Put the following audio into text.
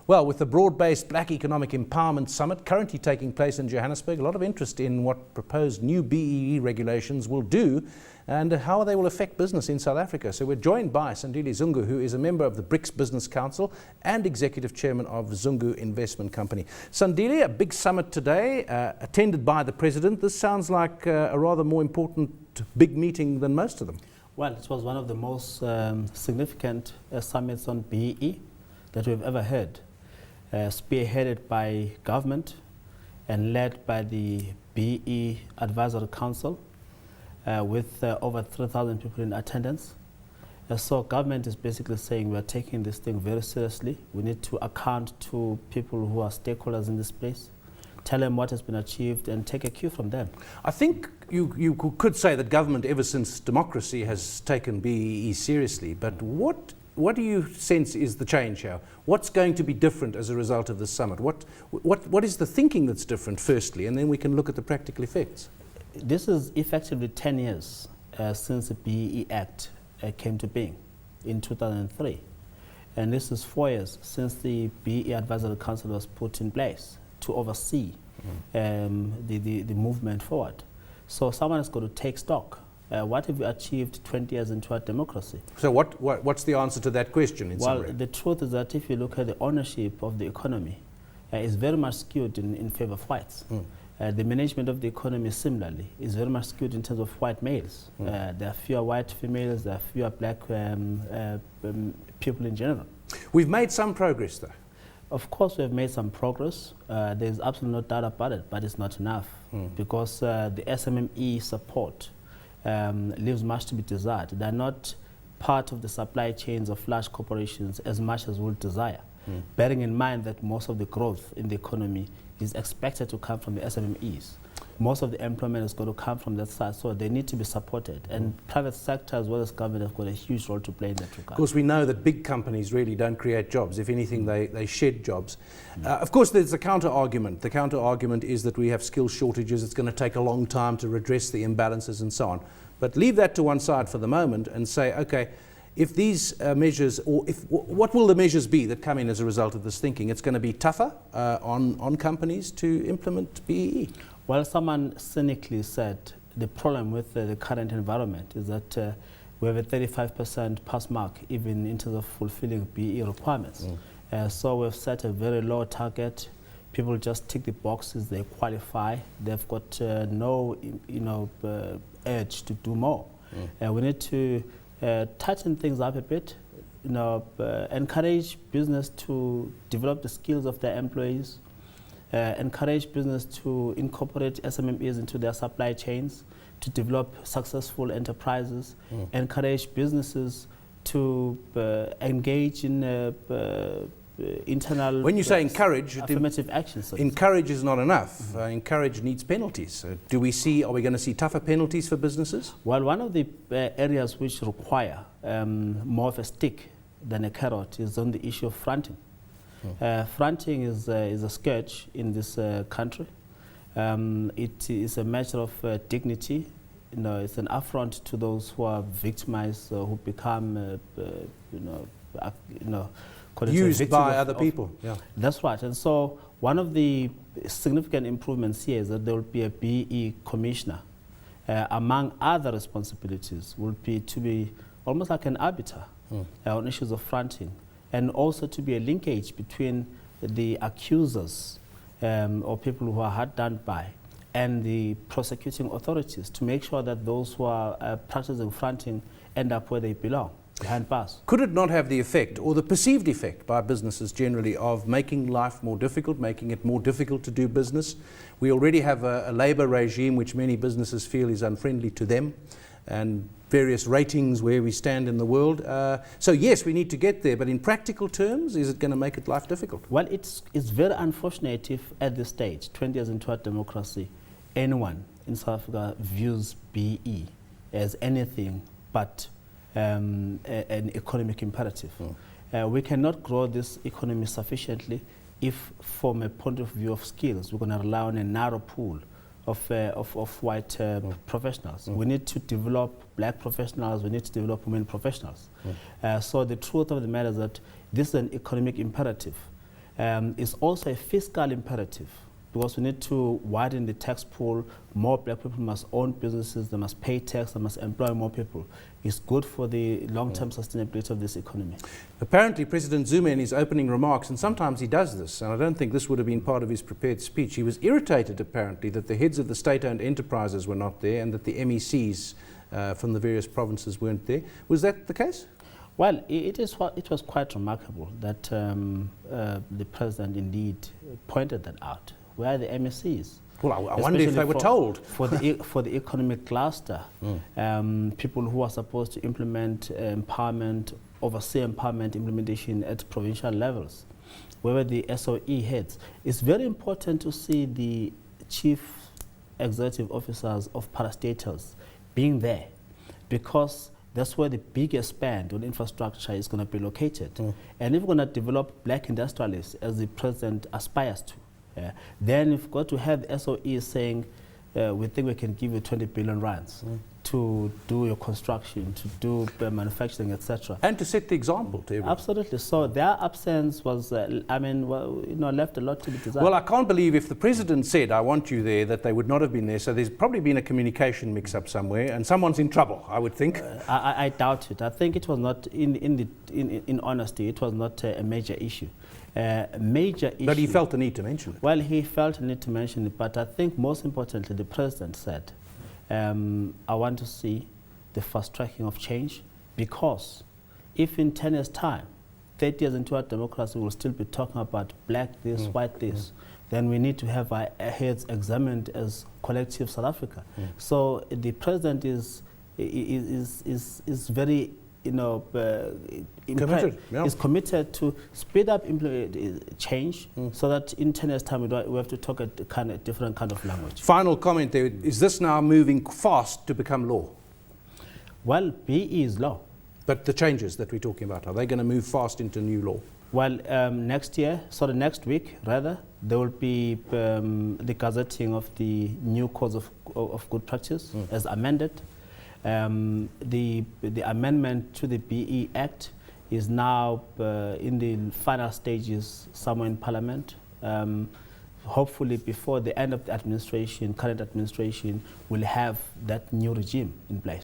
Well, with the broad-based Black Economic Empowerment Summit currently taking place in Johannesburg, a lot of interest in what proposed new BBEE regulations will do and how they will affect business in South Africa. So we're joined by Sandile Zungu, who is a member of the BRICS Business Council and Executive Chairman of Zungu Investment Company. Sandile, a big summit today, attended by the President. This sounds like a rather more important big meeting than most of them. Well, it was one of the most significant summits on BEE that we've ever had. Spearheaded by government and led by the BEE Advisory Council with over 3,000 people in attendance. So government is basically saying we're taking this thing very seriously. We need to account to people who are stakeholders in this place, tell them what has been achieved and take a cue from them. I think you could say that government ever since democracy has taken BEE seriously, but what do you sense is the change here? What's going to be different as a result of this summit? What is the thinking that's different, firstly, and then we can look at the practical effects? This is effectively 10 years since the BEE Act came to being in 2003. And this is 4 years since the BEE Advisory Council was put in place to oversee the movement forward. So someone has got to take stock. What have we achieved 20 years into our democracy? So what's the answer to that question in summary? Well, the truth is that if you look at the ownership of the economy, it's very much skewed in favor of whites. The management of the economy similarly is very much skewed in terms of white males. There are fewer white females, there are fewer black people in general. We've made some progress though. Of course we have made some progress. There's absolutely no doubt about it, but it's not enough because the SMME support leaves much to be desired. They're not part of the supply chains of large corporations as much as we would desire, bearing in mind that most of the growth in the economy is expected to come from the SMMEs. Most of the employment is going to come from that side, so they need to be supported. And private sector as well as government have got a huge role to play in that regard. Of course, we know that big companies really don't create jobs. If anything, they shed jobs. Of course, there's a counter-argument. The counter-argument is that we have skill shortages. It's going to take a long time to redress the imbalances and so on. But leave that to one side for the moment and say, okay, if these measures, or what will the measures be that come in as a result of this thinking? It's going to be tougher on companies to implement BEE. Well, someone cynically said the problem with the current environment is that we have a 35% pass mark even in terms of fulfilling BEE requirements. So we've set a very low target. People just tick the boxes, they qualify. They've got no urge to do more. We need to tighten things up a bit, encourage business to develop the skills of their employees, encourage business to incorporate SMMEs into their supply chains, to develop successful enterprises, encourage businesses to engage in internal. When you say encourage, affirmative actions. Encourage is not enough. Encourage needs penalties. Are we going to see tougher penalties for businesses? Well, one of the areas which require more of a stick than a carrot is on the issue of fronting. Fronting is a scourge in this country. It is a matter of dignity. It's an affront to those who are victimized, who become, used by other people. Yeah. That's right. And so one of the significant improvements here is that there will be a BEE commissioner. Among other responsibilities will be to be almost like an arbiter on issues of fronting, and also to be a linkage between the accusers or people who are hard done by and the prosecuting authorities to make sure that those who are practicing fronting end up where they belong. Behind bars. Could it not have the effect, or the perceived effect by businesses generally, of making life more difficult, making it more difficult to do business? We already have a labour regime which many businesses feel is unfriendly to them, and various ratings where we stand in the world. So yes, we need to get there, but in practical terms, is it going to make it life difficult? Well, it's very unfortunate if at this stage, 20 years into our democracy, anyone in South Africa views BEE as anything but an economic imperative. We cannot grow this economy sufficiently if, from a point of view of skills, we're going to rely on a narrow pool of white professionals. We need to develop black professionals, we need to develop women professionals. So the truth of the matter is that this is an economic imperative. is also a fiscal imperative, because we need to widen the tax pool. More black people must own businesses, they must pay tax, they must employ more people. It's good for the long-term sustainability of this economy. Apparently, President Zuma in his opening remarks, and sometimes he does this, and I don't think this would have been part of his prepared speech, he was irritated apparently that the heads of the state-owned enterprises were not there and that the MECs from the various provinces weren't there. Was that the case? Well, it was quite remarkable that the President indeed pointed that out. Where are the MECs? Well, I wonder if they were told. For the economic cluster, people who are supposed to implement empowerment, oversee empowerment implementation at provincial levels, where were the SOE heads? It's very important to see the chief executive officers of parastatals being there, because that's where the biggest spend on infrastructure is going to be located. And if we're going to develop black industrialists, as the President aspires to, then you've got to have SOEs saying, we think we can give you 20 billion rands to do your construction, to do manufacturing, etc. And to set the example to everyone. Absolutely. So their absence was, left a lot to be desired. Well, I can't believe if the President said, I want you there, that they would not have been there. So there's probably been a communication mix-up somewhere, and someone's in trouble, I would think. I doubt it. I think it was not, in honesty, it was not a major issue. Major issue. But he felt the need to mention it. Well, he felt the need to mention it, but I think most importantly, the President said, I want to see the fast tracking of change, because if in 10 years' time, 30 years into our democracy, we'll still be talking about black this, white this, then we need to have our heads examined as collective South Africa. So the President is very is committed to speed up change, so that in 10 years' time we have to talk a different kind of language. Final comment there. Is this now moving fast to become law? Well, BEE is law. But the changes that we're talking about, are they going to move fast into new law? Well, next week, rather, there will be the gazetting of the new codes of good practice as amended. The amendment to the BEE Act is now in the final stages somewhere in Parliament. Hopefully before the end of the current administration will have that new regime in place.